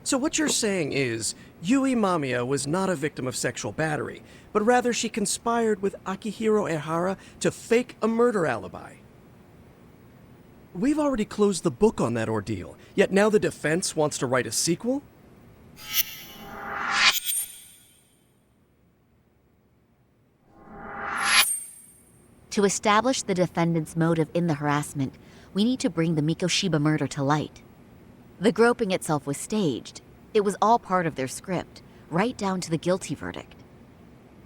So what you're saying is, Yui Mamiya was not a victim of sexual battery, but rather she conspired with Akihiro Ehara to fake a murder alibi. We've already closed the book on that ordeal, yet now the defense wants to write a sequel? To establish the defendant's motive in the harassment, we need to bring the Mikoshiba murder to light. The groping itself was staged. It was all part of their script, right down to the guilty verdict.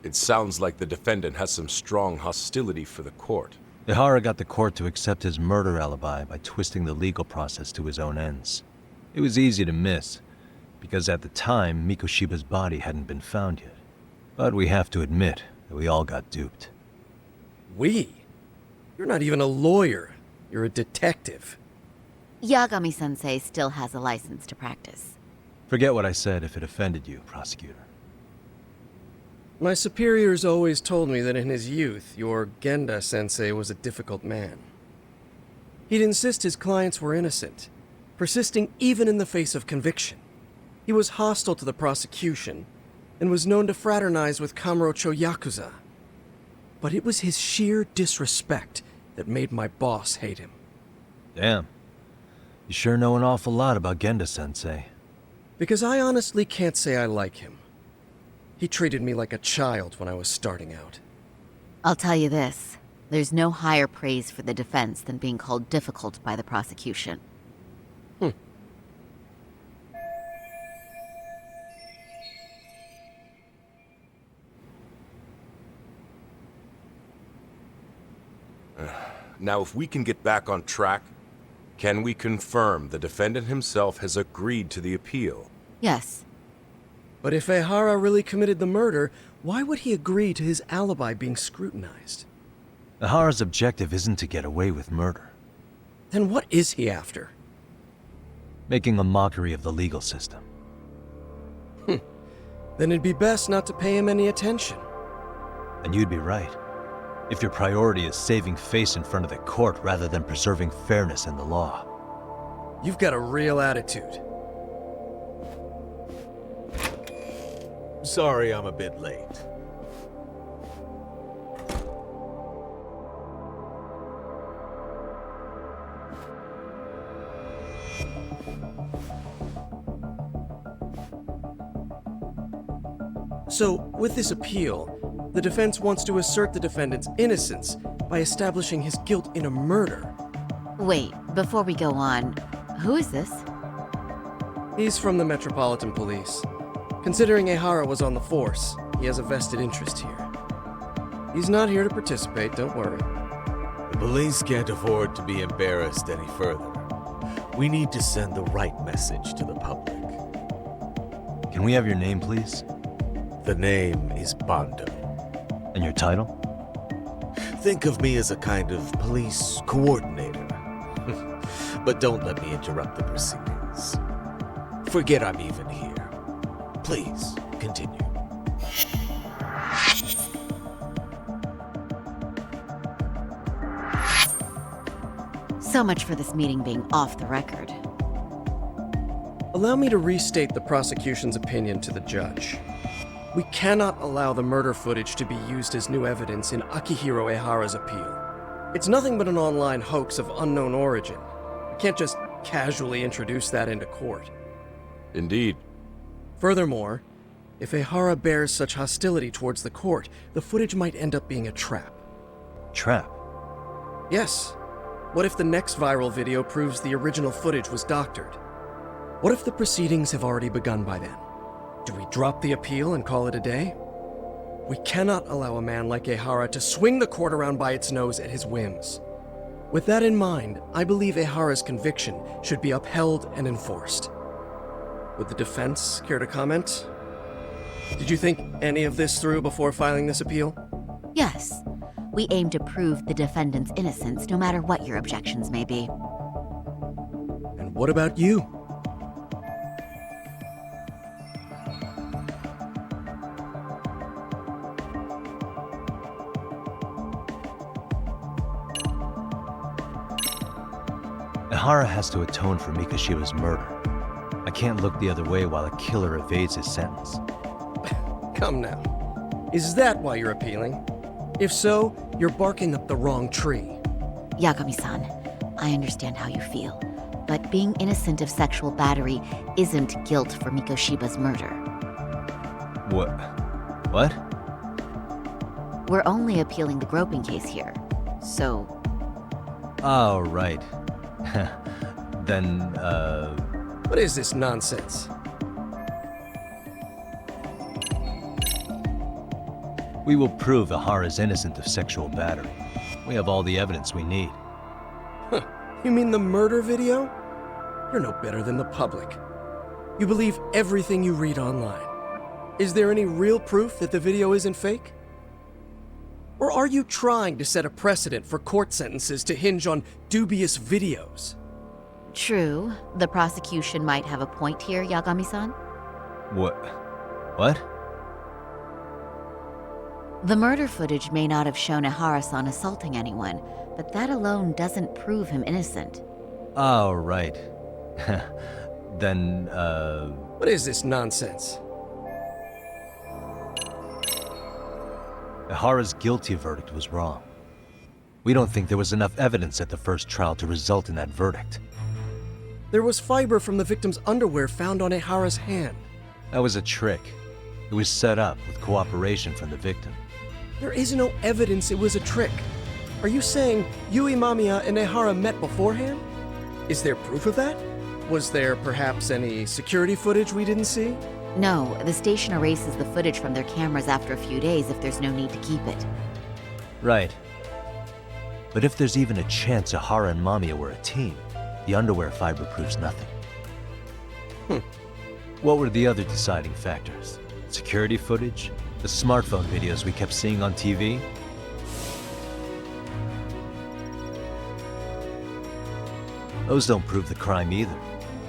It sounds like the defendant has some strong hostility for the court. Ehara got the court to accept his murder alibi by twisting the legal process to his own ends. It was easy to miss, because at the time, Mikoshiba's body hadn't been found yet. But we have to admit that we all got duped. We? You're not even a lawyer. You're a detective. Yagami-sensei still has a license to practice. Forget what I said if it offended you, prosecutor. My superiors always told me that in his youth, your Genda-sensei was a difficult man. He'd insist his clients were innocent, persisting even in the face of conviction. He was hostile to the prosecution, and was known to fraternize with Kamurocho Yakuza. But it was his sheer disrespect that made my boss hate him. Damn. You sure know an awful lot about Genda-sensei. Because I honestly can't say I like him. He treated me like a child when I was starting out. I'll tell you this, there's no higher praise for the defense than being called difficult by the prosecution. Now, if we can get back on track, can we confirm the defendant himself has agreed to the appeal? Yes. But if Ehara really committed the murder, why would he agree to his alibi being scrutinized? Ehara's objective isn't to get away with murder. Then what is he after? Making a mockery of the legal system. Then it'd be best not to pay him any attention. And you'd be right. If your priority is saving face in front of the court rather than preserving fairness in the law. You've got a real attitude. Sorry I'm a bit late. So, with this appeal, the defense wants to assert the defendant's innocence by establishing his guilt in a murder. Wait, before we go on, who is this? He's from the Metropolitan Police. Considering Ehara was on the force, he has a vested interest here. He's not here to participate, don't worry. The police can't afford to be embarrassed any further. We need to send the right message to the public. Can we have your name, please? The name is Bando. And your title? Think of me as a kind of police coordinator. But don't let me interrupt the proceedings. Forget I'm even here. Please, continue. So much for this meeting being off the record. Allow me to restate the prosecution's opinion to the judge. We cannot allow the murder footage to be used as new evidence in Akihiro Ehara's appeal. It's nothing but an online hoax of unknown origin. We can't just casually introduce that into court. Indeed. Furthermore, if Ehara bears such hostility towards the court, the footage might end up being a trap. Trap? Yes. What if the next viral video proves the original footage was doctored? What if the proceedings have already begun by then? Do we drop the appeal and call it a day? We cannot allow a man like Ehara to swing the court around by its nose at his whims. With that in mind, I believe Ehara's conviction should be upheld and enforced. Would the defense care to comment? Did you think any of this through before filing this appeal? Yes. We aim to prove the defendant's innocence no matter what your objections may be. And what about you? Ehara has to atone for Mikoshiba's murder. I can't look the other way while a killer evades his sentence. Come now. Is that why you're appealing? If so, you're barking up the wrong tree. Yagami-san, I understand how you feel, but being innocent of sexual battery isn't guilt for Mikoshiba's murder. What? We're only appealing the groping case here, so... Oh, right. Then, What is this nonsense? we will prove Ihara's innocent of sexual battery. We have all the evidence we need. Huh. You mean the murder video? You're no better than the public. You believe everything you read online. Is there any real proof that the video isn't fake? Or are you trying to set a precedent for court sentences to hinge on dubious videos? True, the prosecution might have a point here, Yagami-san. What? The murder footage may not have shown Ihara-san assaulting anyone, but that alone doesn't prove him innocent. Oh, right. Then, What is this nonsense? Ihara's guilty verdict was wrong. We don't think there was enough evidence at the first trial to result in that verdict. There was fiber from the victim's underwear found on Ihara's hand. That was a trick. It was set up with cooperation from the victim. There is no evidence it was a trick. Are you saying Yui Mamiya and Ihara met beforehand? Is there proof of that? Was there perhaps any security footage we didn't see? No, the station erases the footage from their cameras after a few days if there's no need to keep it. Right. But if there's even a chance Ihara and Mamiya were a team, the underwear fiber proves nothing. What were the other deciding factors? Security footage? The smartphone videos we kept seeing on TV? Those don't prove the crime either,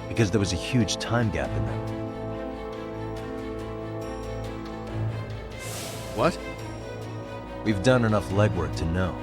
because there was a huge time gap in them. What? We've done enough legwork to know.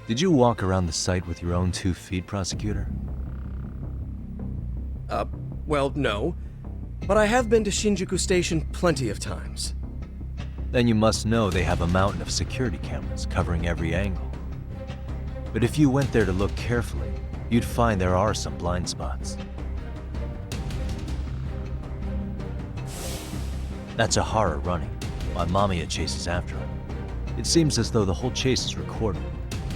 Did you walk around the site with your own 2 feet, prosecutor? Well, no. But I have been to Shinjuku Station plenty of times. Then you must know they have a mountain of security cameras covering every angle. But if you went there to look carefully, you'd find there are some blind spots. That's Ihara running, while Mamiya chases after him. It seems as though the whole chase is recorded,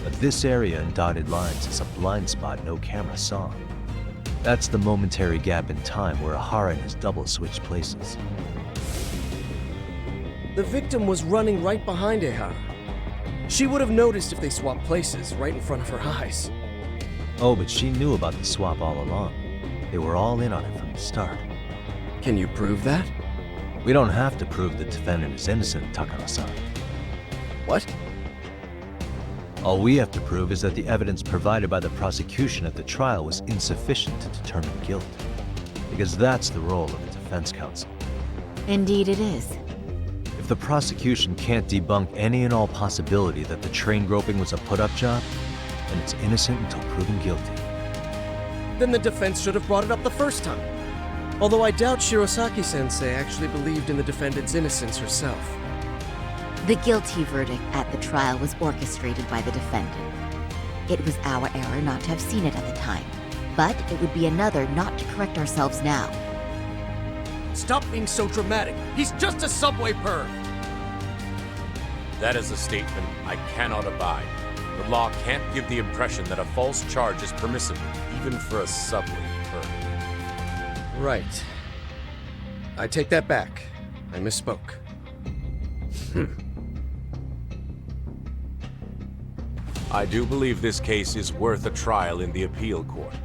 but this area in dotted lines is a blind spot no camera saw. That's the momentary gap in time where Ihara and his double switched places. The victim was running right behind Ihara. She would have noticed if they swapped places right in front of her eyes. Oh, but she knew about the swap all along. They were all in on it from the start. Can you prove that? We don't have to prove the defendant is innocent, Takano-san. What? All we have to prove is that the evidence provided by the prosecution at the trial was insufficient to determine guilt. Because that's the role of the defense counsel. Indeed it is. If the prosecution can't debunk any and all possibility that the train groping was a put-up job, then it's innocent until proven guilty. Then the defense should have brought it up the first time. Although I doubt Shirosaki-sensei actually believed in the defendant's innocence herself. The guilty verdict at the trial was orchestrated by the defendant. It was our error not to have seen it at the time, but it would be another not to correct ourselves now. Stop being so dramatic. He's just a subway perv. That is a statement I cannot abide. The law can't give the impression that a false charge is permissible, even for a subway perv. Right. I take that back. I misspoke. I do believe this case is worth a trial in the appeal court.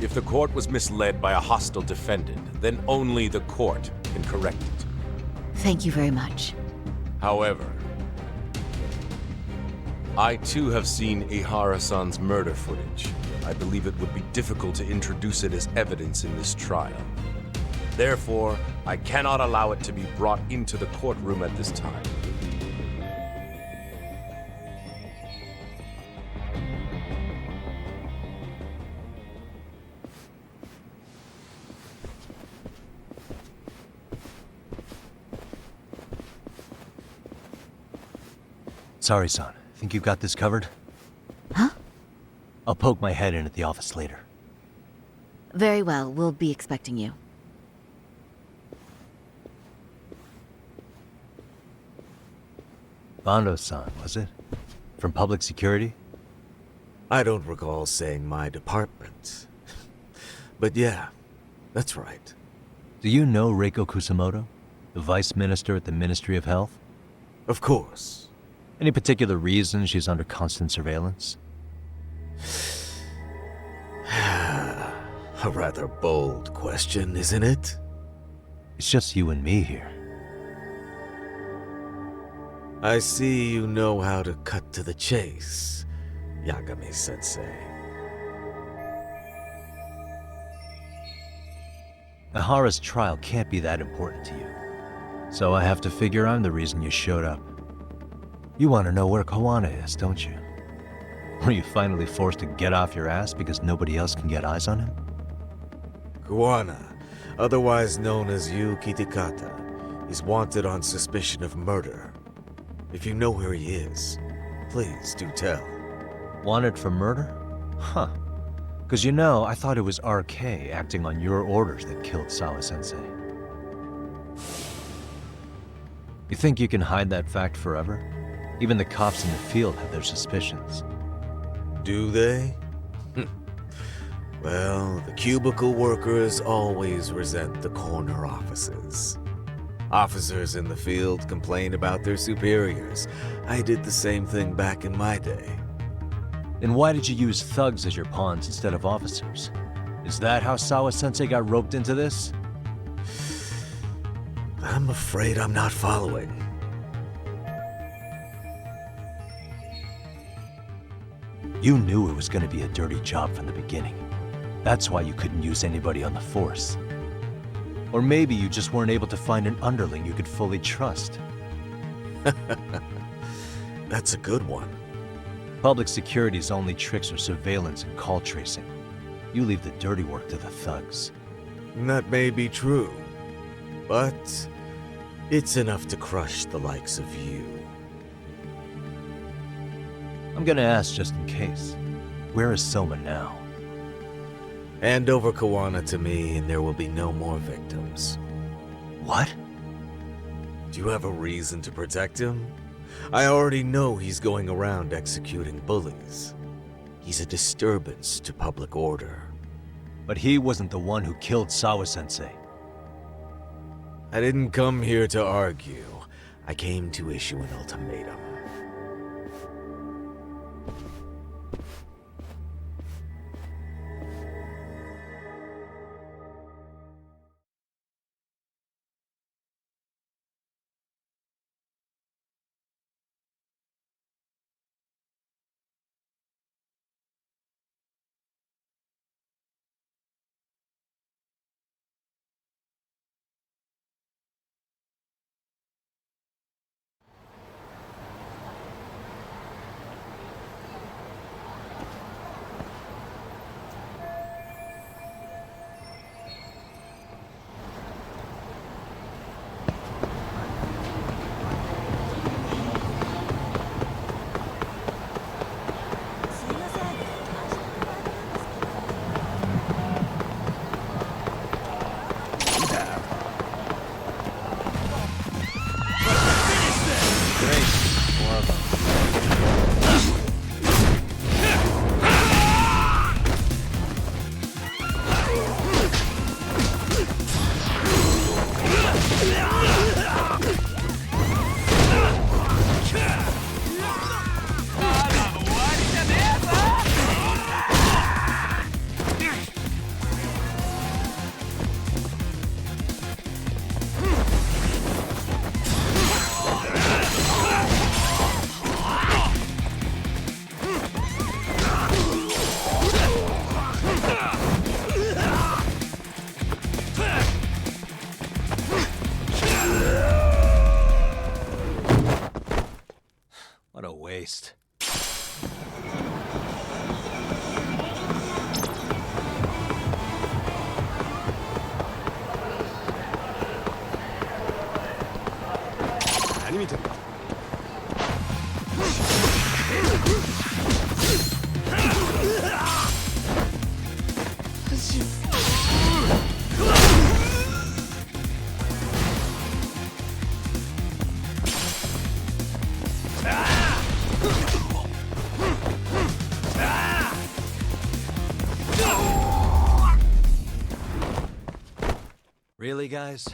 If the court was misled by a hostile defendant, then only the court can correct it. Thank you very much. However, I too have seen Ihara-san's murder footage. I believe it would be difficult to introduce it as evidence in this trial. Therefore, I cannot allow it to be brought into the courtroom at this time. Sorry, son. Think you got this covered? Huh? I'll poke my head in at the office later. Very well, we'll be expecting you. Bando-san, was it? From public security? I don't recall saying my department. But yeah, that's right. Do you know Reiko Kusamoto? The vice minister at the Ministry of Health? Of course. Any particular reason she's under constant surveillance? A rather bold question, isn't it? It's just you and me here. I see you know how to cut to the chase, Yagami-sensei. Ihara's trial can't be that important to you. So I have to figure I'm the reason you showed up. You want to know where Kawana is, don't you? Were you finally forced to get off your ass because nobody else can get eyes on him? Kawana, otherwise known as Yu Kitakata, is wanted on suspicion of murder. If you know where he is, please do tell. Wanted for murder? Huh. Because you know, I thought it was RK acting on your orders that killed Sawa-sensei. You think you can hide that fact forever? Even the cops in the field have their suspicions. Do they? Well, the cubicle workers always resent the corner offices. Officers in the field complain about their superiors. I did the same thing back in my day. Then why did you use thugs as your pawns instead of officers? Is that how Sawa-sensei got roped into this? I'm afraid I'm not following. You knew it was going to be a dirty job from the beginning. That's why you couldn't use anybody on the force. Or maybe you just weren't able to find an underling you could fully trust. That's a good one. Public security's only tricks are surveillance and call tracing. You leave the dirty work to the thugs. That may be true, but it's enough to crush the likes of you. I'm gonna ask just in case. Where is Soma now? Hand over Kawana to me and there will be no more victims. What? Do you have a reason to protect him? I already know he's going around executing bullies. He's a disturbance to public order. But he wasn't the one who killed Sawa-sensei. I didn't come here to argue. I came to issue an ultimatum. What a waste. Really, guys?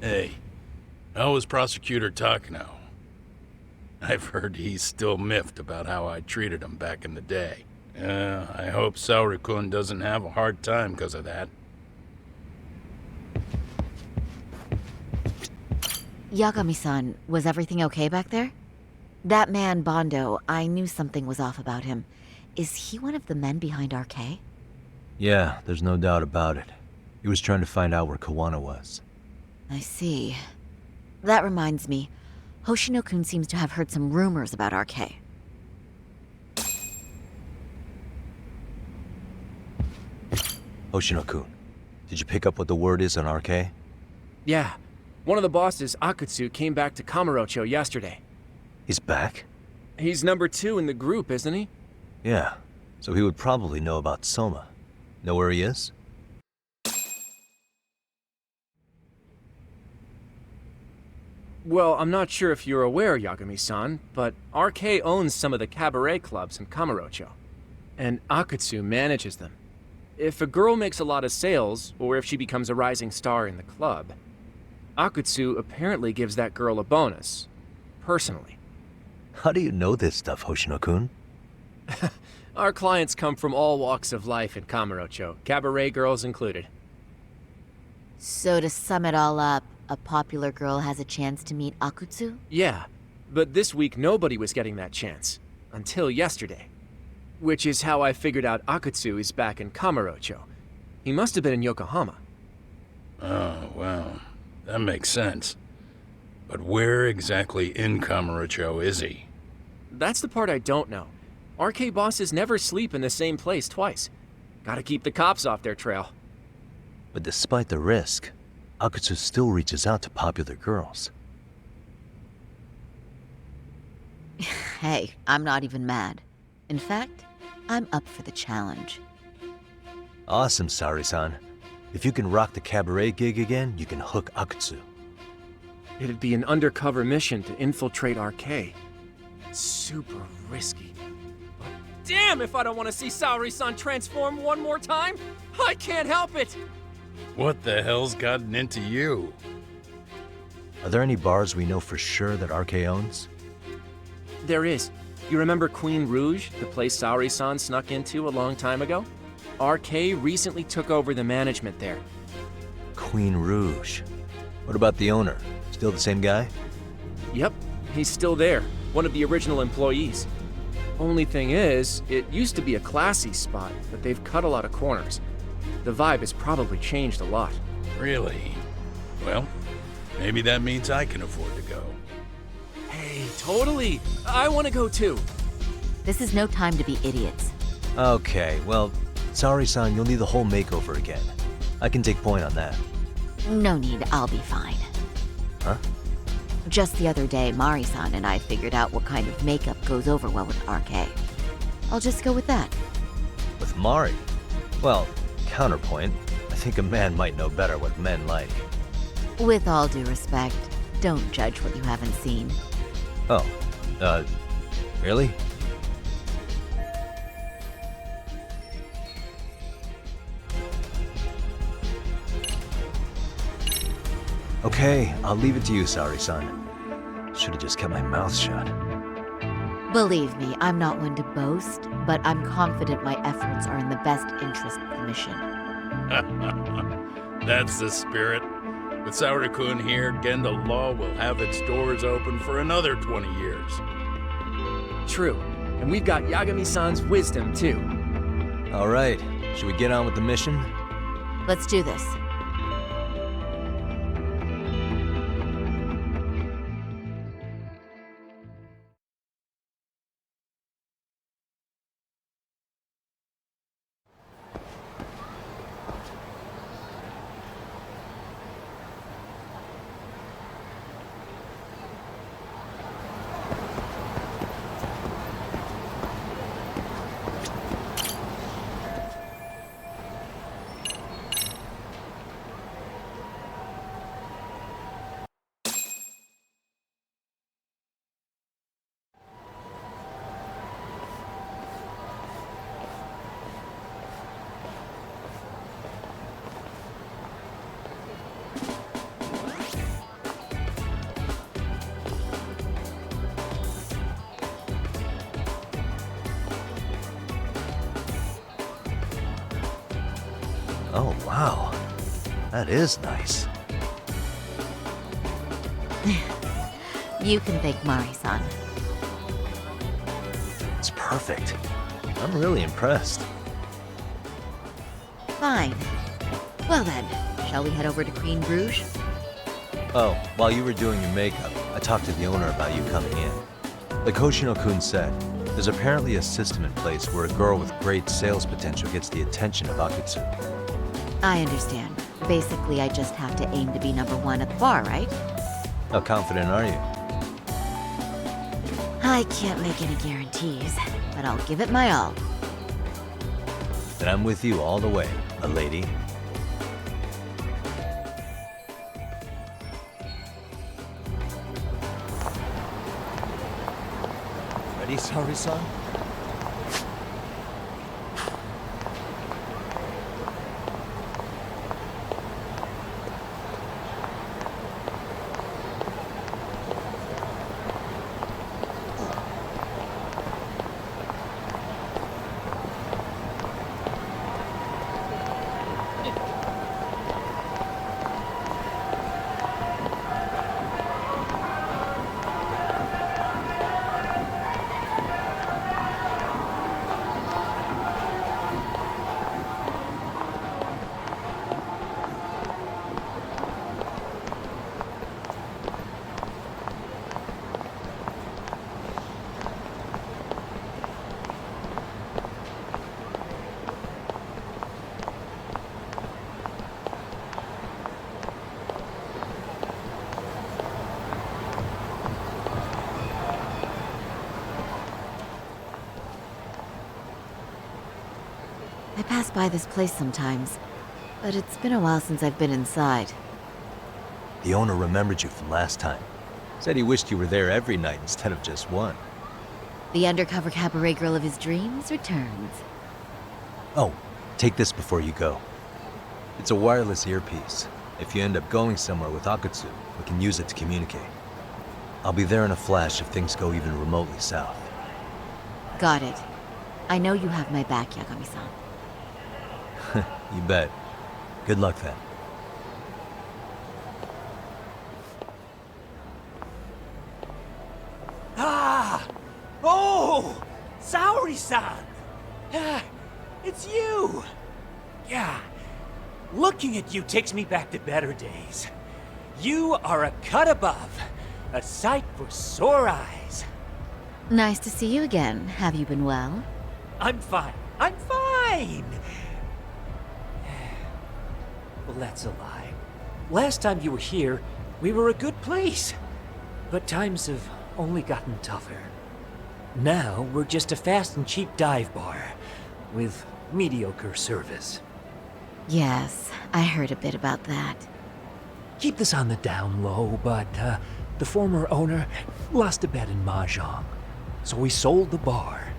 Hey, how was Prosecutor Takano? I've heard he's still miffed about how I treated him back in the day. I hope Saori-kun doesn't have a hard time because of that. Yagami-san, was everything okay back there? That man, Bondo, I knew something was off about him. Is he one of the men behind RK? Yeah, there's no doubt about it. He was trying to find out where Kawana was. I see. That reminds me, Hoshino-kun seems to have heard some rumors about RK. Hoshino-kun, did you pick up what the word is on RK? Yeah. One of the bosses, Akutsu, came back to Kamurocho yesterday. He's back? He's number 2 in the group, isn't he? Yeah, so he would probably know about Soma. Know where he is? Well, I'm not sure if you're aware, Yagami-san, but RK owns some of the cabaret clubs in Kamurocho, and Akutsu manages them. If a girl makes a lot of sales, or if she becomes a rising star in the club, Akutsu apparently gives that girl a bonus, personally. How do you know this stuff, Hoshino-kun? Our clients come from all walks of life in Kamurocho, cabaret girls included. So to sum it all up, a popular girl has a chance to meet Akutsu? Yeah, but this week nobody was getting that chance. Until yesterday. Which is how I figured out Akutsu is back in Kamurocho. He must have been in Yokohama. Oh, well, that makes sense. But where exactly in Kamurocho is he? That's the part I don't know. RK bosses never sleep in the same place twice. Gotta keep the cops off their trail. But despite the risk, Akutsu still reaches out to popular girls. Hey, I'm not even mad. In fact, I'm up for the challenge. Awesome, Saori-san. If you can rock the cabaret gig again, you can hook Akutsu. It'd be an undercover mission to infiltrate RK. Super risky. But damn if I don't want to see Saori-san transform one more time! I can't help it! What the hell's gotten into you? Are there any bars we know for sure that RK owns? There is. You remember Queen Rouge, the place Saori-san snuck into a long time ago? RK recently took over the management there. Queen Rouge. What about the owner? Still the same guy? Yep, he's still there. One of the original employees. Only thing is, it used to be a classy spot, but they've cut a lot of corners. The vibe has probably changed a lot. Really? Well, maybe that means I can afford to go. Hey, totally! I want to go too! This is no time to be idiots. Okay, well, Saori-san, you'll need the whole makeover again. I can take point on that. No need, I'll be fine. Huh? Just the other day, Mari-san and I figured out what kind of makeup goes over well with RK. I'll just go with that. With Mari? Well, counterpoint, I think a man might know better what men like. With all due respect, don't judge what you haven't seen. Oh, really? Okay, I'll leave it to you, Saori-san. Should've just kept my mouth shut. Believe me, I'm not one to boast, but I'm confident my efforts are in the best interest of the mission. That's the spirit. With Saori-kun here, Genda Law will have its doors open for another 20 years. True. And we've got Yagami-san's wisdom, too. Alright, should we get on with the mission? Let's do this. Oh, wow. That is nice. You can thank Mari-san. It's perfect. I'm really impressed. Fine. Well then, shall we head over to Queen Bruges? Oh, while you were doing your makeup, I talked to the owner about you coming in. Like Hoshino-kun said, there's apparently a system in place where a girl with great sales potential gets the attention of Akutsu. I understand. Basically, I just have to aim to be #1 at the bar, right? How confident are you? I can't make any guarantees, but I'll give it my all. Then I'm with you all the way, my lady. Ready, Saori-san? I pass by this place sometimes, but it's been a while since I've been inside. The owner remembered you from last time. Said he wished you were there every night instead of just one. The undercover cabaret girl of his dreams returns. Oh, take this before you go. It's a wireless earpiece. If you end up going somewhere with Akutsu, we can use it to communicate. I'll be there in a flash if things go even remotely south. Got it. I know you have my back, Yagami-san. You bet. Good luck then. Ah! Oh! Saori-san! Ah, it's you! Yeah. Looking at you takes me back to better days. You are a cut above. A sight for sore eyes. Nice to see you again. Have you been well? I'm fine. I'm fine! Well, that's a lie. Last time you were here, we were a good place. But times have only gotten tougher. Now we're just a fast and cheap dive bar with mediocre service. Yes, I heard a bit about that. Keep this on the down low, but the former owner lost a bet in Mahjong. So we sold the bar.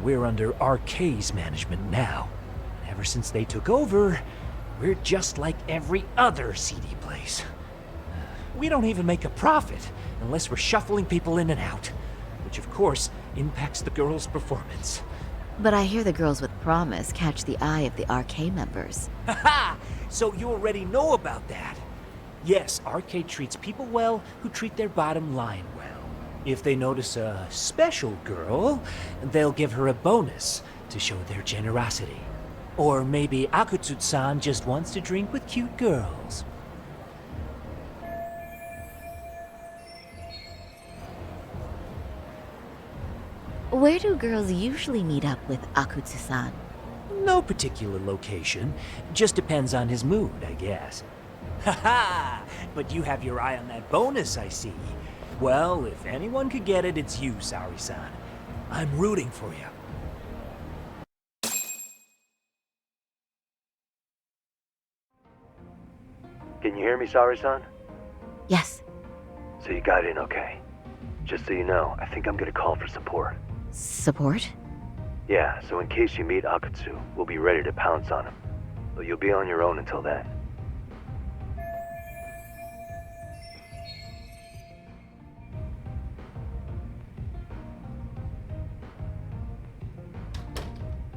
We're under RK's management now. And ever since they took over, we're just like every other CD place. We don't even make a profit unless we're shuffling people in and out, which of course impacts the girls' performance. But I hear the girls with promise catch the eye of the RK members. Haha! So you already know about that. Yes, Arcade treats people well who treat their bottom line well. If they notice a special girl, they'll give her a bonus to show their generosity. Or maybe Akutsu-san just wants to drink with cute girls. Where do girls usually meet up with Akutsu-san? No particular location. Just depends on his mood, I guess. Haha! But you have your eye on that bonus, I see. Well, if anyone could get it, it's you, Saori-san. I'm rooting for you. Can you hear me, Saori-san? Yes. So you got in okay. Just so you know, I think I'm gonna call for support. Support? Yeah, so in case you meet Akutsu, we'll be ready to pounce on him. But you'll be on your own until then.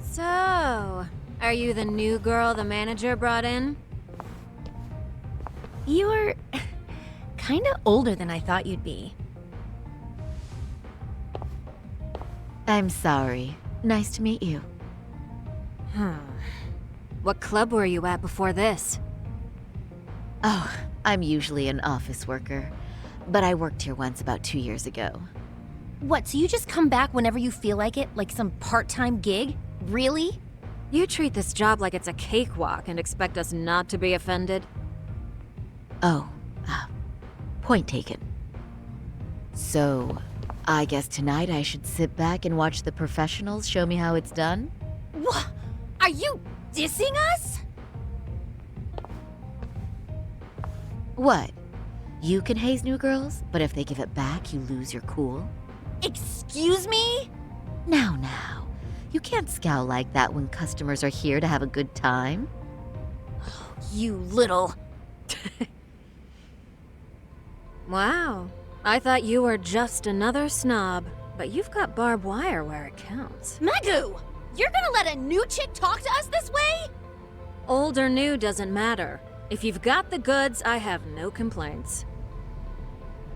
So, are you the new girl the manager brought in? You're kinda older than I thought you'd be. I'm sorry. Nice to meet you. What club were you at before this? Oh, I'm usually an office worker, but I worked here once about 2 years ago. What, so you just come back whenever you feel like it, like some part-time gig? Really? You treat this job like it's a cakewalk and expect us not to be offended? Oh, point taken. So, I guess tonight I should sit back and watch the professionals show me how it's done? What? Are you dissing us? What? You can haze new girls, but if they give it back, you lose your cool? Excuse me? Now. You can't scowl like that when customers are here to have a good time. You little... Wow. I thought you were just another snob, but you've got barbed wire where it counts. Megu! You're gonna let a new chick talk to us this way? Old or new doesn't matter. If you've got the goods, I have no complaints.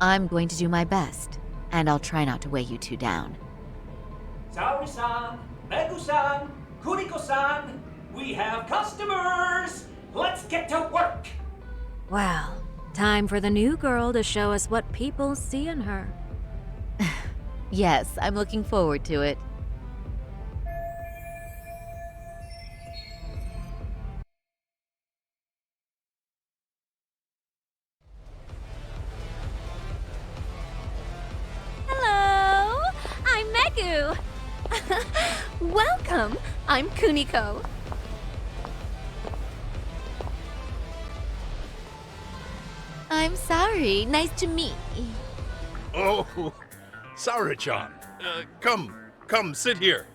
I'm going to do my best, and I'll try not to weigh you two down. Saori-san, Megu-san, Kuriko-san, we have customers! Let's get to work! Well, time for the new girl to show us what people see in her. Yes, I'm looking forward to it. Hello! I'm Megu! Welcome! I'm Kuniko. I'm sorry. Nice to meet you. Oh, Saori-chan. Come, sit here.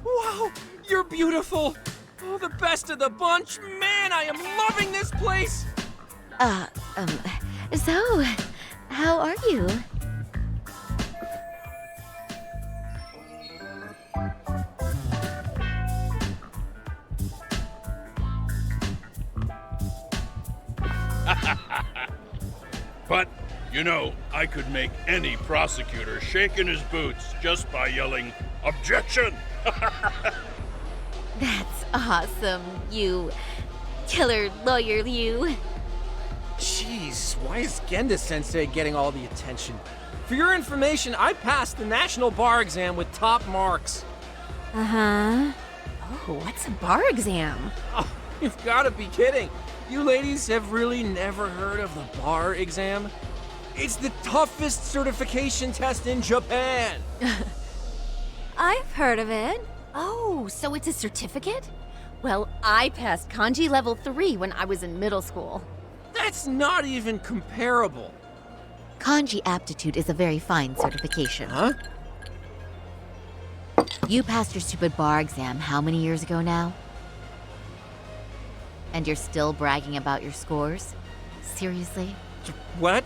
Wow, you're beautiful. Oh, the best of the bunch. Man, I am loving this place. So, how are you? But, you know, I could make any prosecutor shake in his boots just by yelling, "Objection!" That's awesome, you killer lawyer, you. Jeez, why is Genda-sensei getting all the attention? For your information, I passed the national bar exam with top marks. Uh-huh. Oh, what's a bar exam? Oh, you've got to be kidding. You ladies have really never heard of the bar exam? It's the toughest certification test in Japan. I've heard of it. Oh, so it's a certificate? Well, I passed kanji level 3 when I was in middle school. That's not even comparable. Kanji aptitude is a very fine certification. Huh? You passed your stupid bar exam how many years ago now? And you're still bragging about your scores? Seriously? What?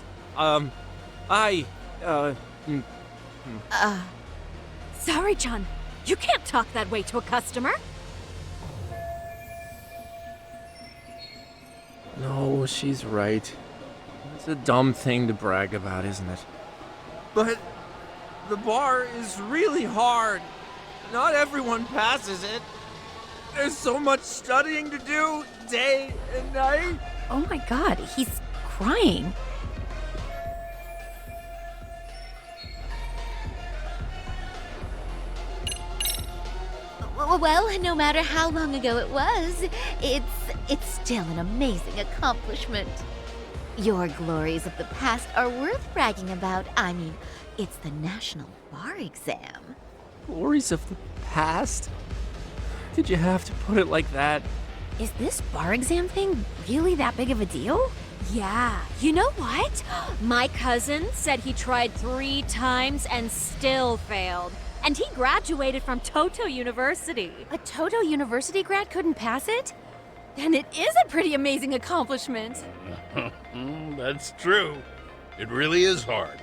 Sorry, John. You can't talk that way to a customer. No, she's right. It's a dumb thing to brag about, isn't it? But the bar is really hard. Not everyone passes it. There's so much studying to do, day and night. Oh my god, he's crying. Well, no matter how long ago it was, it's still an amazing accomplishment. Your glories of the past are worth bragging about. I mean, it's the National Bar Exam. Glories of the past? Did you have to put it like that? Is this bar exam thing really that big of a deal? Yeah. You know what? My cousin said he tried 3 times and still failed. And he graduated from Toto University. A Toto University grad couldn't pass it? Then it is a pretty amazing accomplishment. That's true. It really is hard.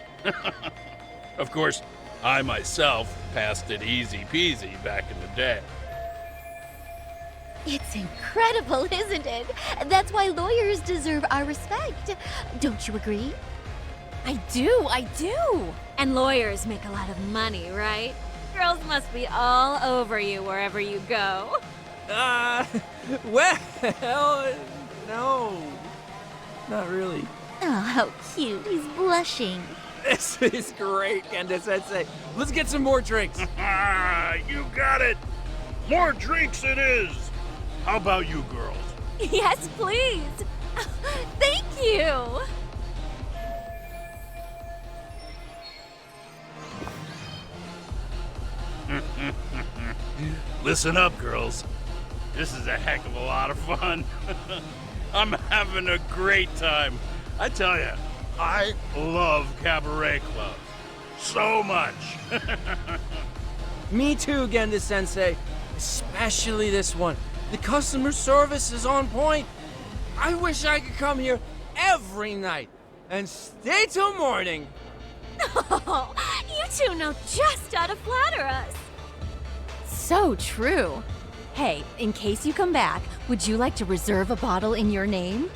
Of course, I myself passed it easy peasy back in the day. It's incredible, isn't it? That's why lawyers deserve our respect. Don't you agree? I do. And lawyers make a lot of money, right? Girls must be all over you wherever you go. Well, no. Not really. Oh, how cute. He's blushing. This is great, Kenda-sensei. Let's get some more drinks. You got it! More drinks it is! How about you girls? Yes, please. Thank you. Listen up, girls. This is a heck of a lot of fun. I'm having a great time. I tell you, I love cabaret clubs. So much. Me too, Genda-sensei. Especially this one. The customer service is on point. I wish I could come here every night and stay till morning. Oh, you two know just how to flatter us. So true. Hey, in case you come back, would you like to reserve a bottle in your name?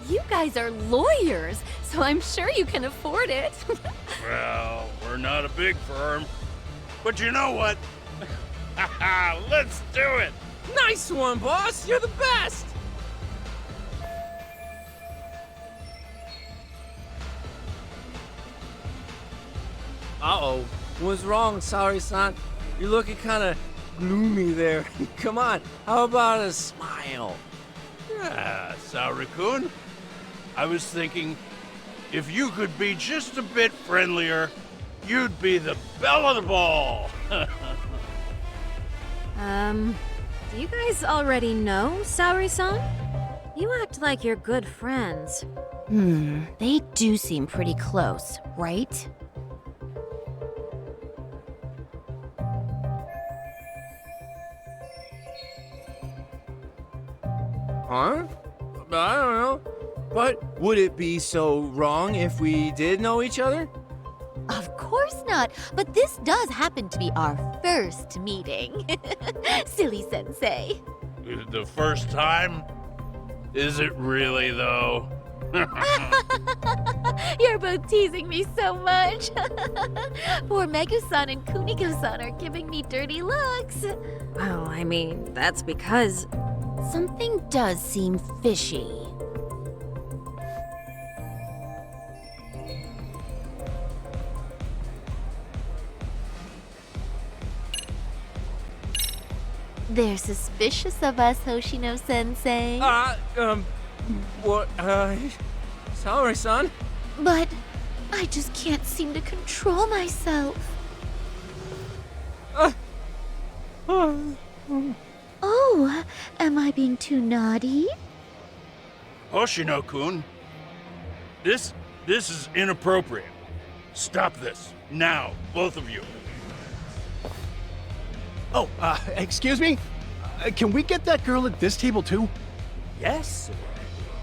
You guys are lawyers, so I'm sure you can afford it. Well, we're not a big firm. But you know what? Let's do it! Nice one, boss. You're the best. Uh-oh. What's wrong, Saori-san? You're looking kind of gloomy there. Come on, how about a smile? Yeah, Saori-kun. I was thinking, if you could be just a bit friendlier, you'd be the belle of the ball. Do you guys already know Saori-san? You act like you're good friends. They do seem pretty close, right? Huh? I don't know. But would it be so wrong if we did know each other? Of course not, but this does happen to be our first meeting. Silly sensei. The first time? Is it really, though? You're both teasing me so much. Poor Megu-san and Kuniko-san are giving me dirty looks. Well, I mean, that's because Something does seem fishy. They're suspicious of us, Hoshino-sensei. What, Saori-san? But I just can't seem to control myself. Oh, am I being too naughty? Hoshino-kun, this is inappropriate. Stop this, now, both of you. Oh, excuse me? Can we get that girl at this table too? Yes?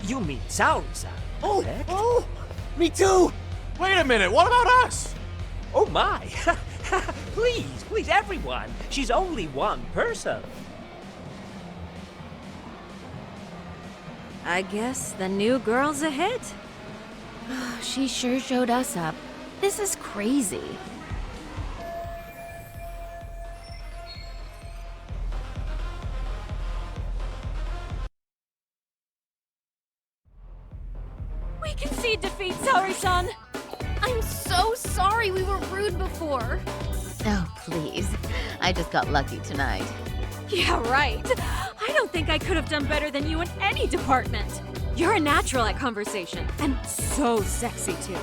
You mean Saori-san, correct? Oh! Me too! Wait a minute, what about us? Oh my! Please, everyone! She's only one person. I guess the new girl's a hit. She sure showed us up. This is crazy. We concede defeat, Saori-san! I'm so sorry we were rude before. Oh, please. I just got lucky tonight. Yeah, right. I don't think I could have done better than you in any department. You're a natural at conversation, and so sexy too.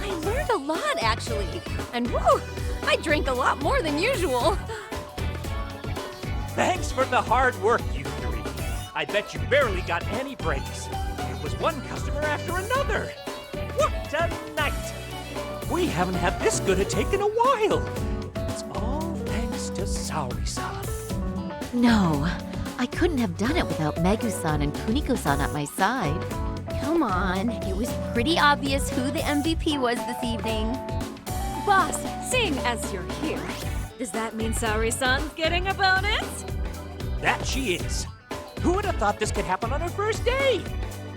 I learned a lot, actually. And woo, I drank a lot more than usual. Thanks for the hard work, you three. I bet you barely got any breaks. It was one customer after another. What a night! We haven't had this good a take in a while. It's all thanks to Saori-san. No, I couldn't have done it without Megu-san and Kuniko-san at my side. Come on, it was pretty obvious who the MVP was this evening. Boss, seeing as you're here, does that mean Saori-san's getting a bonus? That she is. Who would have thought this could happen on her first day?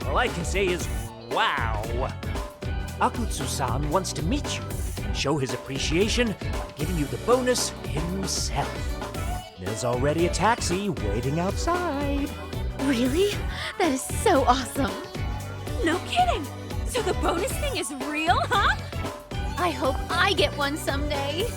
All I can say is, wow. Akutsu-san wants to meet you and show his appreciation by giving you the bonus himself. There's already a taxi waiting outside. Really? That is so awesome. No kidding! So the bonus thing is real, huh? I hope I get one someday.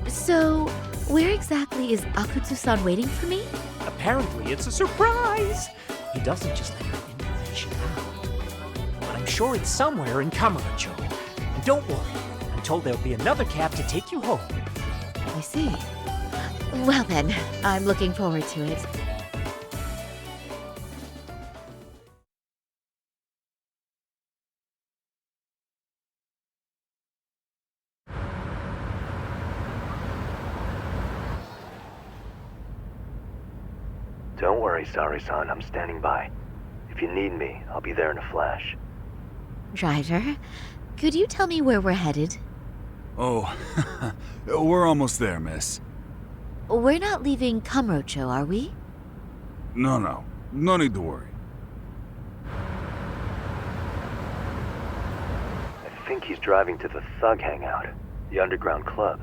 So, where exactly is Akutsu-san waiting for me? Apparently, it's a surprise. He doesn't just let your information out. But I'm sure it's somewhere in Kamurocho. And don't worry, I'm told there'll be another cab to take you home. I see. Well then, I'm looking forward to it. Don't worry, Saori-san, I'm standing by. If you need me, I'll be there in a flash. Driver, could you tell me where we're headed? Oh, we're almost there, miss. We're not leaving Kamurocho, are we? No need to worry. I think he's driving to the Thug Hangout, the underground club.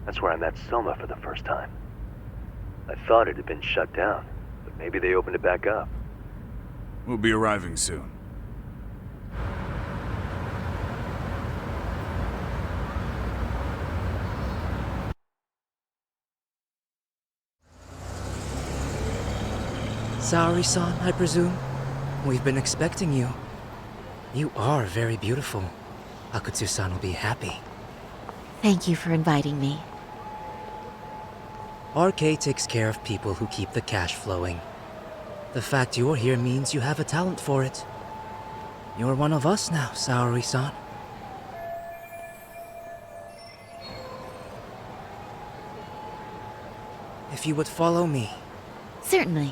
That's where I met Soma for the first time. I thought it had been shut down, but maybe they opened it back up. We'll be arriving soon. Saori-san, I presume? We've been expecting you. You are very beautiful. Akutsu-san will be happy. Thank you for inviting me. RK takes care of people who keep the cash flowing. The fact you're here means you have a talent for it. You're one of us now, Saori-san. If you would follow me. Certainly.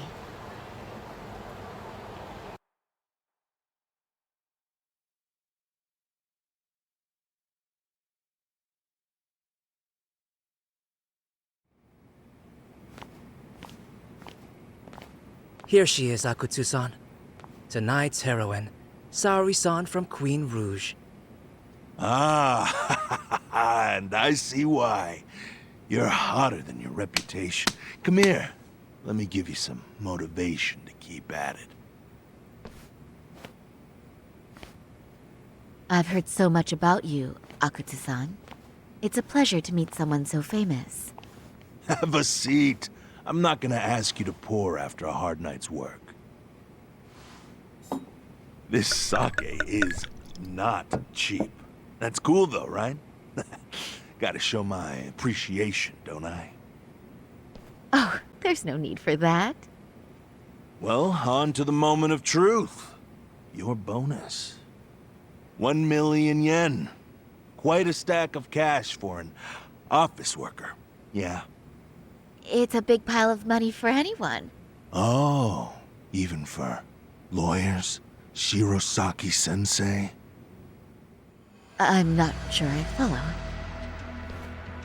Here she is, Akutsu-san. Tonight's heroine, Saori-san from Queen Rouge. Ah, and I see why. You're hotter than your reputation. Come here. Let me give you some motivation to keep at it. I've heard so much about you, Akutsu-san. It's a pleasure to meet someone so famous. Have a seat. I'm not gonna ask you to pour after a hard night's work. This sake is not cheap. That's cool though, right? Gotta show my appreciation, don't I? Oh, there's no need for that. Well, on to the moment of truth. Your bonus. 1 million yen. Quite a stack of cash for an office worker. Yeah. It's a big pile of money for anyone. Oh, even for lawyers? Shirosaki-sensei? I'm not sure I follow.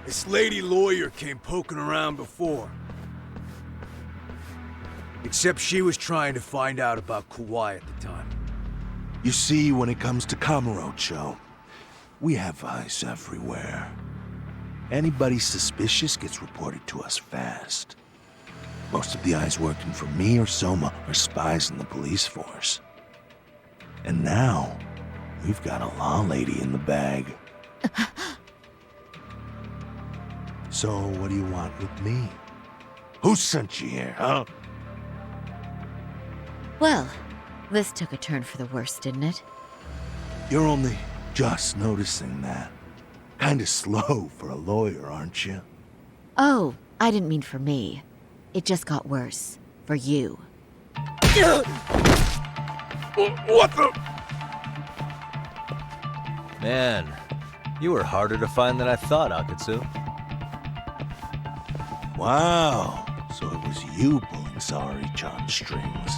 This lady lawyer came poking around before. Except she was trying to find out about Kauai at the time. You see, when it comes to Kamurocho, we have eyes everywhere. Anybody suspicious gets reported to us fast. Most of the eyes working for me or Soma are spies in the police force. And now, we've got a law lady in the bag. So, what do you want with me? Who sent you here, huh? Well, this took a turn for the worse, didn't it? You're only just noticing that. Kinda slow for a lawyer, aren't you? Oh, I didn't mean for me. It just got worse. For you. What the? Man, you were harder to find than I thought, Akutsu. Wow, so it was you pulling Saori-chan's strings.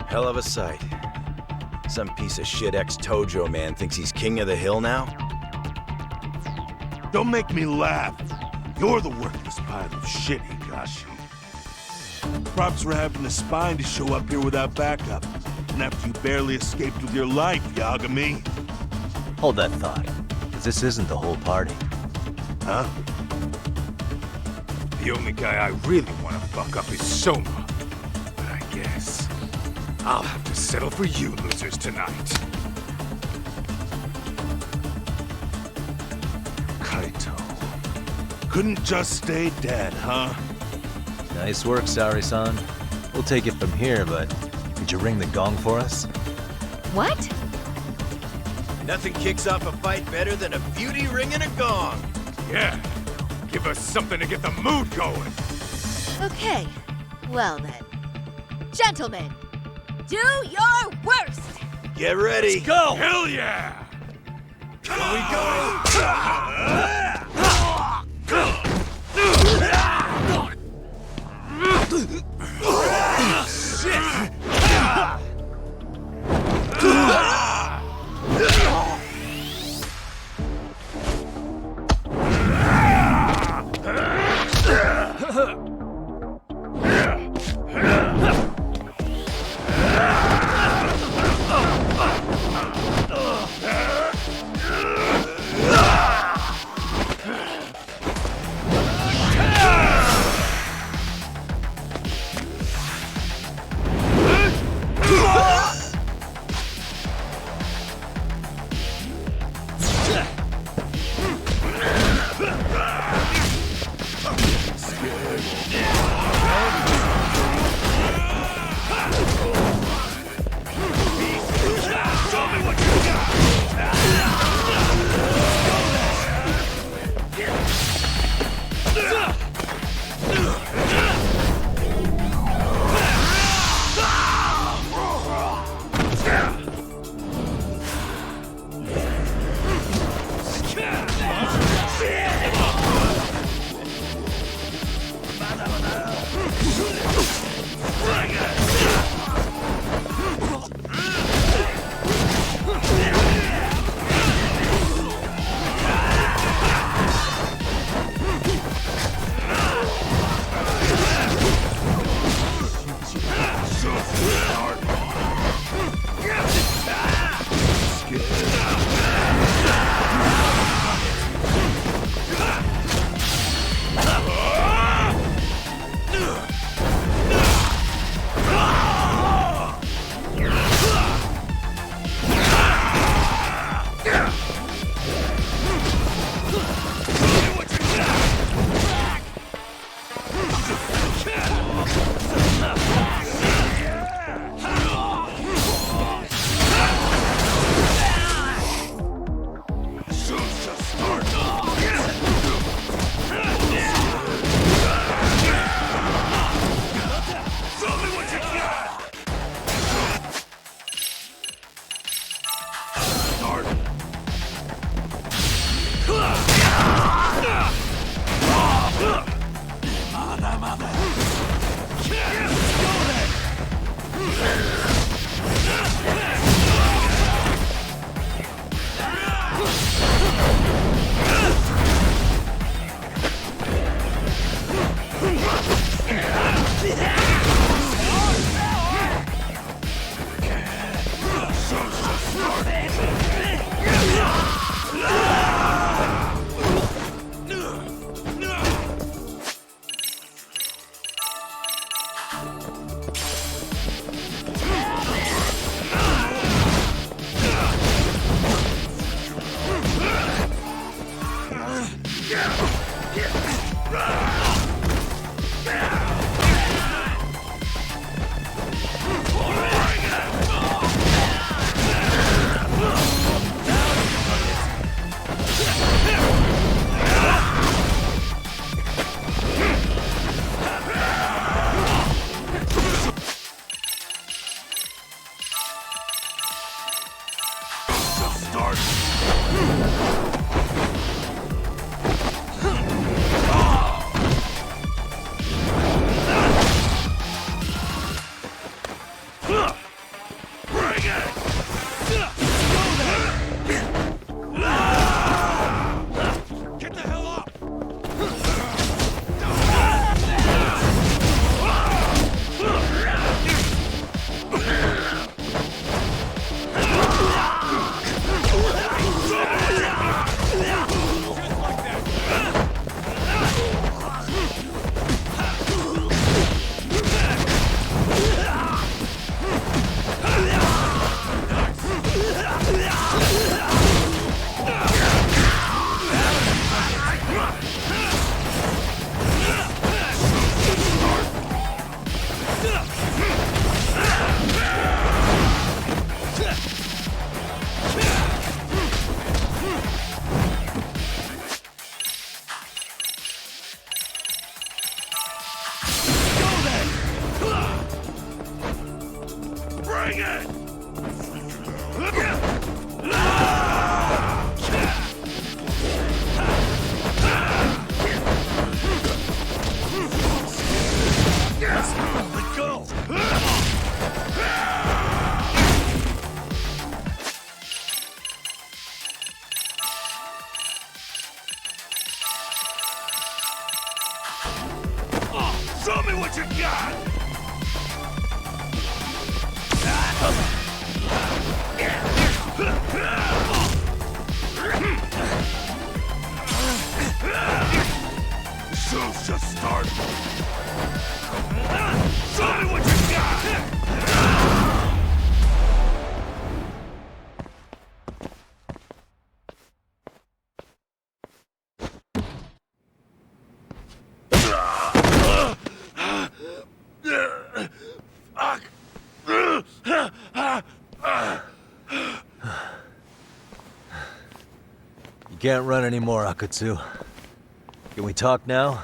Hell of a sight. Some piece of shit ex-Tojo man thinks he's king of the hill now? Don't make me laugh. You're the worthless pile of shit, Higashi. Props for having the spine to show up here without backup. And after you barely escaped with your life, Yagami. Hold that thought, because this isn't the whole party. Huh? The only guy I really want to fuck up is Soma. But I guess I'll have to settle for you losers tonight. Kaito. Couldn't just stay dead, huh? Nice work, Saori-san. We'll take it from here, but could you ring the gong for us? What? Nothing kicks off a fight better than a beauty ring and a gong. Yeah, give us something to get the mood going. Okay, well then. Gentlemen, do your worst! Get ready. Let's go! Hell yeah! Here we go! Shit! Show me what you got! The show's just starting. Show me what you got! You can't run anymore, Akatsu. Can we talk now?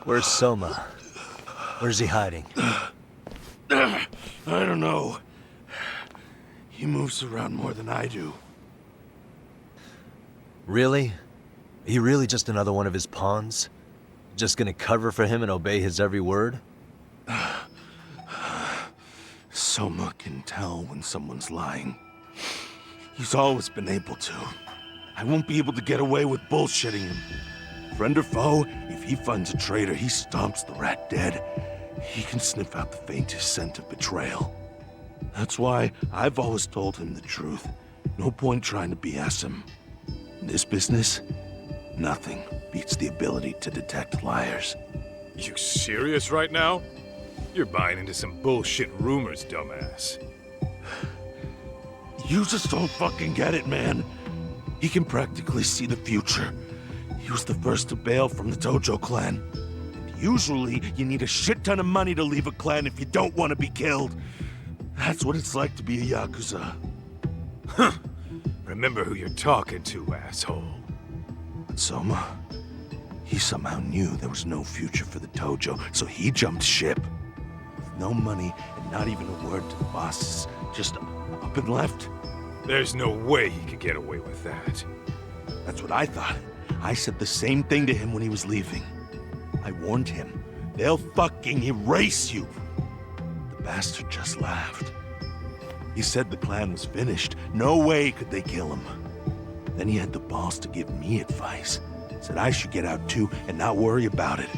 Where's Soma? Where's he hiding? I don't know. He moves around more than I do. Really? He really just another one of his pawns? Just gonna cover for him and obey his every word? Soma can tell when someone's lying. He's always been able to. I won't be able to get away with bullshitting him. Friend or foe, if he finds a traitor, he stomps the rat dead. He can sniff out the faintest scent of betrayal. That's why I've always told him the truth. No point trying to BS him. In this business, nothing beats the ability to detect liars. You serious right now? You're buying into some bullshit rumors, dumbass. You just don't fucking get it, man. He can practically see the future. He was the first to bail from the Tojo clan. And usually, you need a shit ton of money to leave a clan if you don't want to be killed. That's what it's like to be a Yakuza. Huh. Remember who you're talking to, asshole. But Soma, he somehow knew there was no future for the Tojo, so he jumped ship. With no money and not even a word to the bosses, just up and left. There's no way he could get away with that. That's what I thought. I said the same thing to him when he was leaving. I warned him, they'll fucking erase you. The bastard just laughed. He said the clan was finished. No way could they kill him. Then he had the balls to give me advice. Said I should get out too and not worry about it.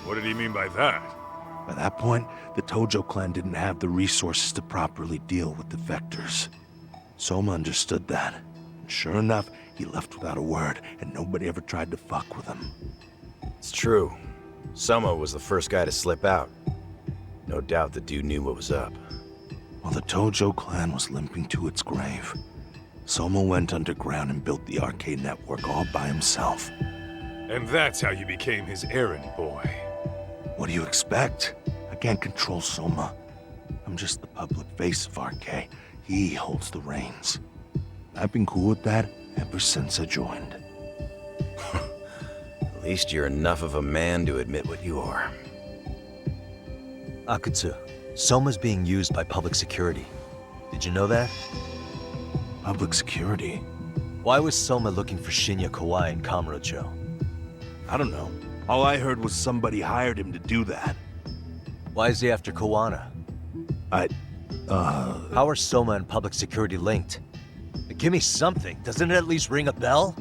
What did he mean by that? By that point, the Tojo clan didn't have the resources to properly deal with defectors. Soma understood that. And sure enough, he left without a word, and nobody ever tried to fuck with him. It's true. Soma was the first guy to slip out. No doubt the dude knew what was up. While the Tojo clan was limping to its grave, Soma went underground and built the arcade network all by himself. And that's how you became his errand boy. What do you expect? I can't control Soma. I'm just the public face of RK. He holds the reins. I've been cool with that ever since I joined. At least you're enough of a man to admit what you are. Akatsu, Soma's being used by public security. Did you know that? Public security? Why was Soma looking for Shinya Kawai and Kamurocho? I don't know. All I heard was somebody hired him to do that. Why is he after Kawana? How are Soma and public security linked? Give me something. Doesn't it at least ring a bell?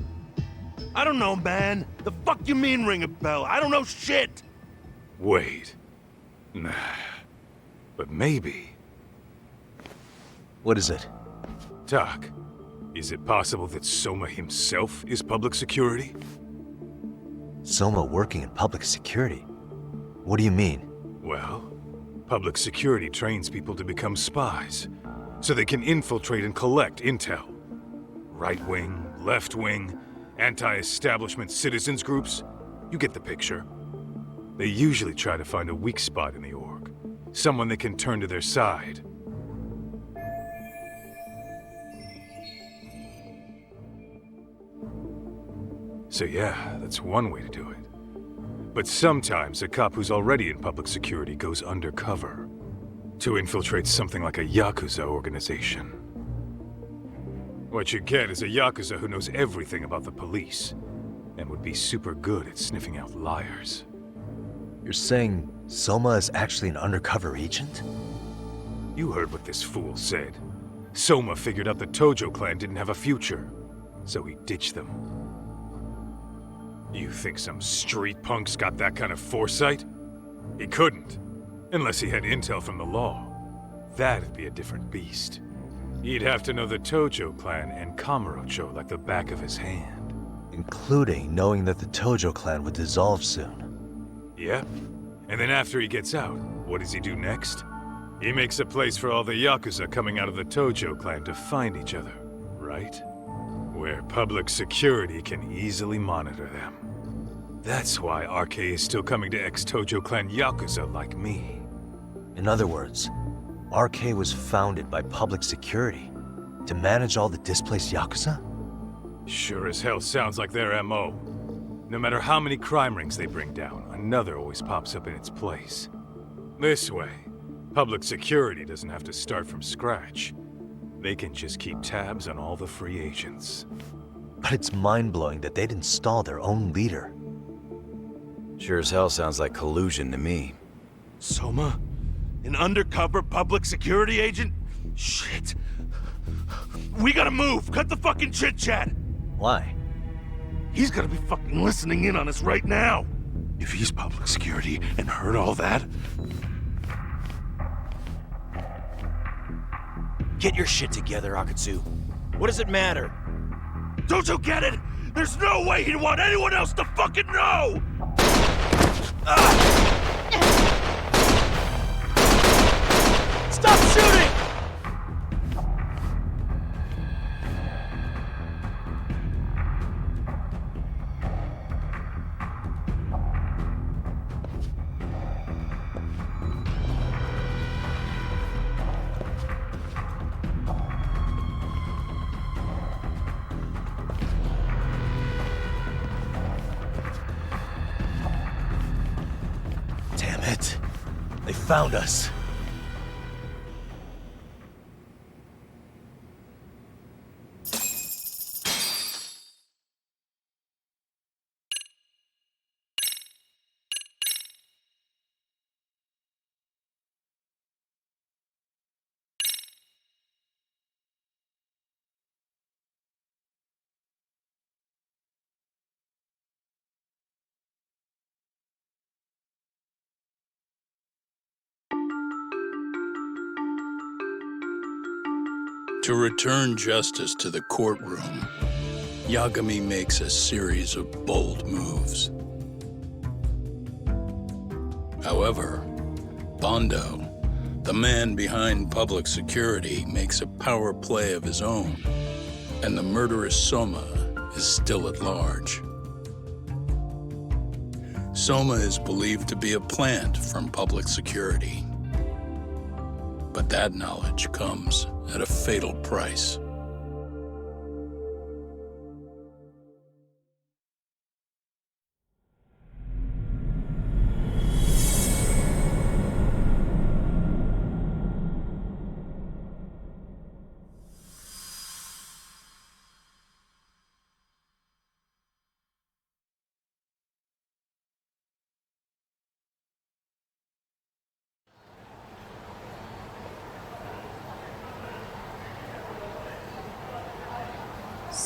I don't know, man. The fuck you mean ring a bell? I don't know shit! Wait. Nah. But maybe. What is it? Doc, is it possible that Soma himself is public security? Soma working in public security? What do you mean? Well, public security trains people to become spies, so they can infiltrate and collect intel. Right-wing, left-wing, anti-establishment citizens groups, you get the picture. They usually try to find a weak spot in the org, someone they can turn to their side. So yeah, that's one way to do it. But sometimes a cop who's already in public security goes undercover to infiltrate something like a Yakuza organization. What you get is a Yakuza who knows everything about the police and would be super good at sniffing out liars. You're saying Soma is actually an undercover agent? You heard what this fool said. Soma figured out the Tojo clan didn't have a future, so he ditched them. You think some street punk's got that kind of foresight? He couldn't, unless he had intel from the law. That'd be a different beast. He'd have to know the Tojo clan and Kamurocho like the back of his hand. Including knowing that the Tojo clan would dissolve soon. Yep. And then after he gets out, what does he do next? He makes a place for all the Yakuza coming out of the Tojo clan to find each other, right? Where public security can easily monitor them. That's why RK is still coming to ex-Tojo clan Yakuza like me. In other words, RK was founded by public security to manage all the displaced Yakuza? Sure as hell sounds like their MO. No matter how many crime rings they bring down, another always pops up in its place. This way, public security doesn't have to start from scratch. They can just keep tabs on all the free agents. But it's mind-blowing that they'd install their own leader. Sure as hell sounds like collusion to me. Soma? An undercover public security agent? Shit. We gotta move! Cut the fucking chit-chat! Why? He's gotta be fucking listening in on us right now! If he's public security and heard all that... Get your shit together, Akatsu. What does it matter? Don't you get it? There's no way he'd want anyone else to fucking know! Stop shooting! Damn it. They found us. To return justice to the courtroom, Yagami makes a series of bold moves. However, Bondo, the man behind public security, makes a power play of his own, and the murderous Soma is still at large. Soma is believed to be a plant from public security. But that knowledge comes at a fatal price.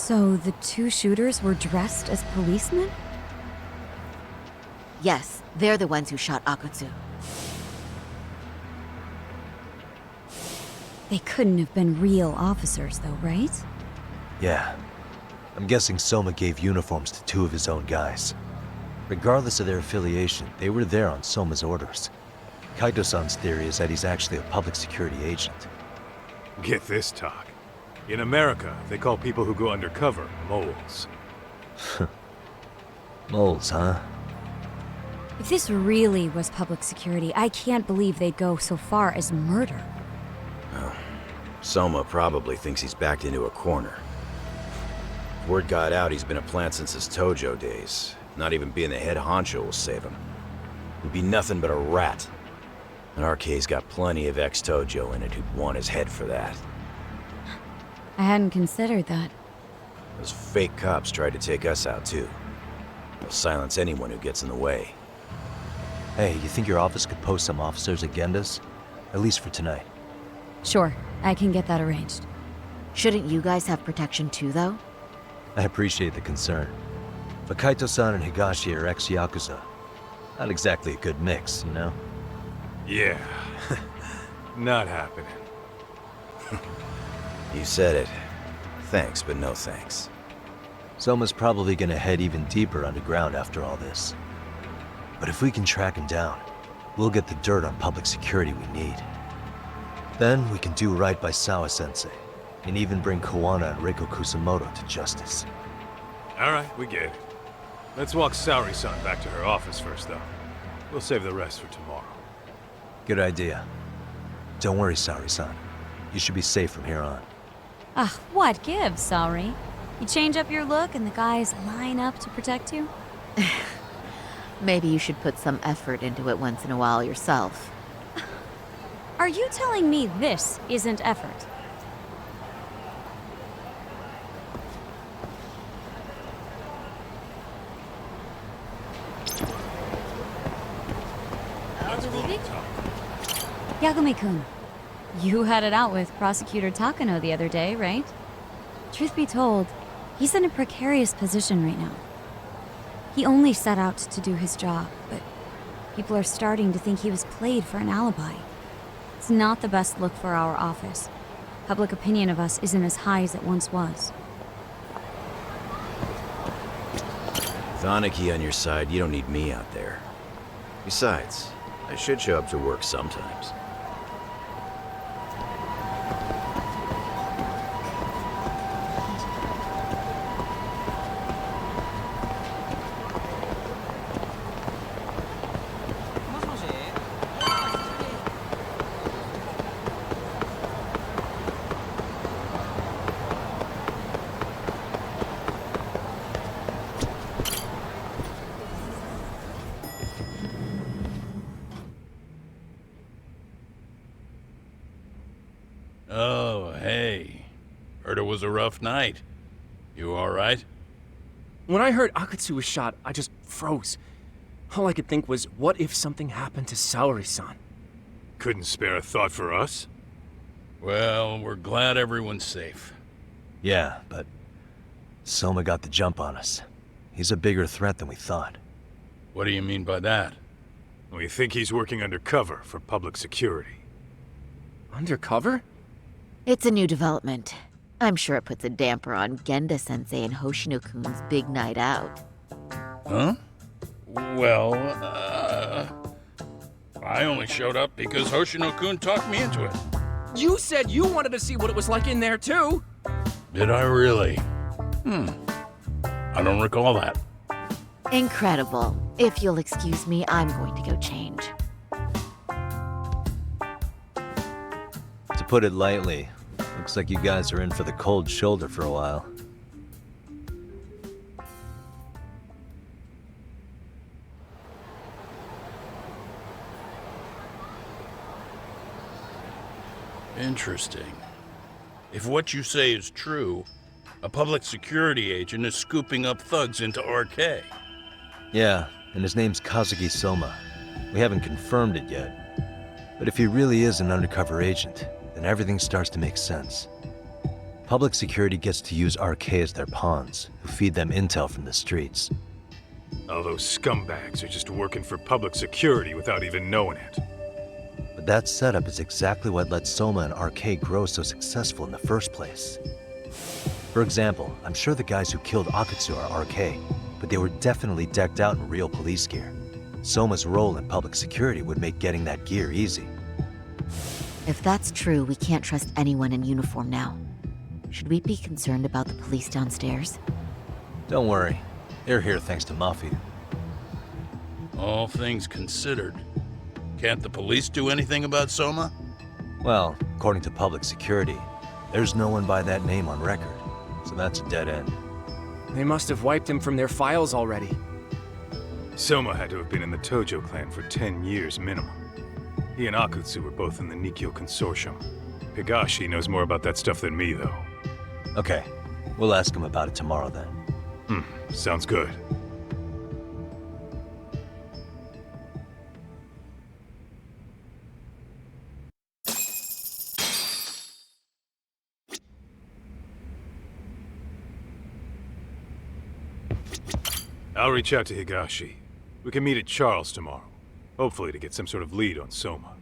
So the two shooters were dressed as policemen? Yes, they're the ones who shot Akutsu. They couldn't have been real officers, though, right? Yeah. I'm guessing Soma gave uniforms to two of his own guys. Regardless of their affiliation, they were there on Soma's orders. Kaito-san's theory is that he's actually a public security agent. Get this, talk. In America, they call people who go undercover moles. Moles, huh? If this really was public security, I can't believe they'd go so far as murder. Well, Soma probably thinks he's backed into a corner. If word got out he's been a plant since his Tojo days. Not even being the head honcho will save him. He'd be nothing but a rat. And RK's got plenty of ex-Tojo in it who'd want his head for that. I hadn't considered that. Those fake cops tried to take us out too. They'll silence anyone who gets in the way. Hey, you think your office could post some officers at Genda's? At least for tonight. Sure, I can get that arranged. Shouldn't you guys have protection too, though? I appreciate the concern. But Kaito-san and Higashi are ex-Yakuza. Not exactly a good mix, you know? Yeah. Not happening. You said it. Thanks, but no thanks. Soma's probably gonna head even deeper underground after all this. But if we can track him down, we'll get the dirt on public security we need. Then we can do right by Sawa-sensei, and even bring Kawana and Reiko Kusamoto to justice. Alright, we get it. Let's walk Saori-san back to her office first, though. We'll save the rest for tomorrow. Good idea. Don't worry, Saori-san. You should be safe from here on. Ah, what gives, Saori? You change up your look and the guys line up to protect you? Maybe you should put some effort into it once in a while yourself. Are you telling me this isn't effort? Yagami-kun, you had it out with Prosecutor Takano the other day, right? Truth be told, he's in a precarious position right now. He only set out to do his job, but people are starting to think he was played for an alibi. It's not the best look for our office. Public opinion of us isn't as high as it once was. With Aniki on your side, you don't need me out there. Besides, I should show up to work sometimes. Oh, hey. Heard it was a rough night. You alright? When I heard Akutsu was shot, I just froze. All I could think was, what if something happened to Saori-san? Couldn't spare a thought for us? Well, we're glad everyone's safe. Yeah, but Soma got the jump on us. He's a bigger threat than we thought. What do you mean by that? We think he's working undercover for public security. Undercover? It's a new development. I'm sure it puts a damper on Genda-sensei and Hoshino-kun's big night out. Huh? Well, I only showed up because Hoshino-kun talked me into it. You said you wanted to see what it was like in there, too! Did I really? I don't recall that. Incredible. If you'll excuse me, I'm going to go change. To put it lightly, looks like you guys are in for the cold shoulder for a while. Interesting. If what you say is true, a public security agent is scooping up thugs into RK. Yeah, and his name's Kazuki Soma. We haven't confirmed it yet. But if he really is an undercover agent, then everything starts to make sense. Public security gets to use RK as their pawns, who feed them intel from the streets. All those scumbags are just working for public security without even knowing it. But that setup is exactly what let Soma and RK grow so successful in the first place. For example, I'm sure the guys who killed Akutsu are RK, but they were definitely decked out in real police gear. Soma's role in public security would make getting that gear easy. If that's true, we can't trust anyone in uniform now. Should we be concerned about the police downstairs? Don't worry. They're here thanks to Mafia. All things considered, can't the police do anything about Soma? Well, according to public security, there's no one by that name on record, so that's a dead end. They must have wiped him from their files already. Soma had to have been in the Tojo clan for 10 years minimum. He and Akutsu were both in the Nikyo Consortium. Higashi knows more about that stuff than me, though. Okay, we'll ask him about it tomorrow then. Sounds good. I'll reach out to Higashi. We can meet at Charles tomorrow. Hopefully to get some sort of lead on Soma.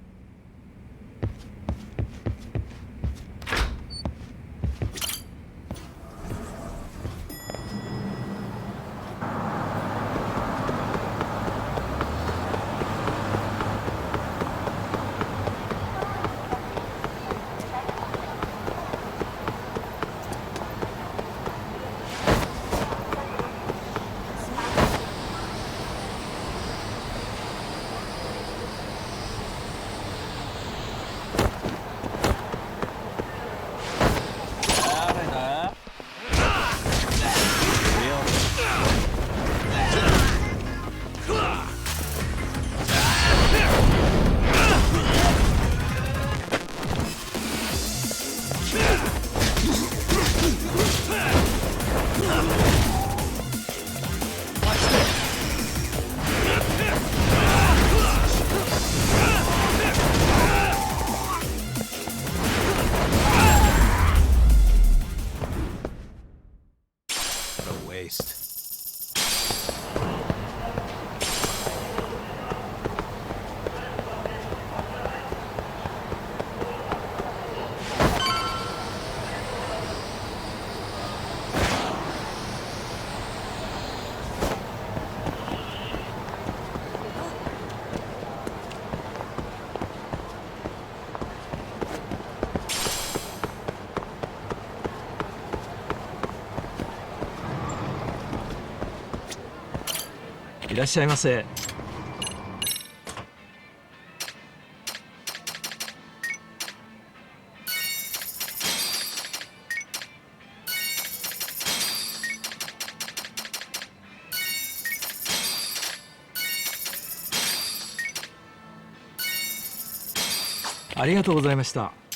Iらっしゃいませ。ありがとうございました。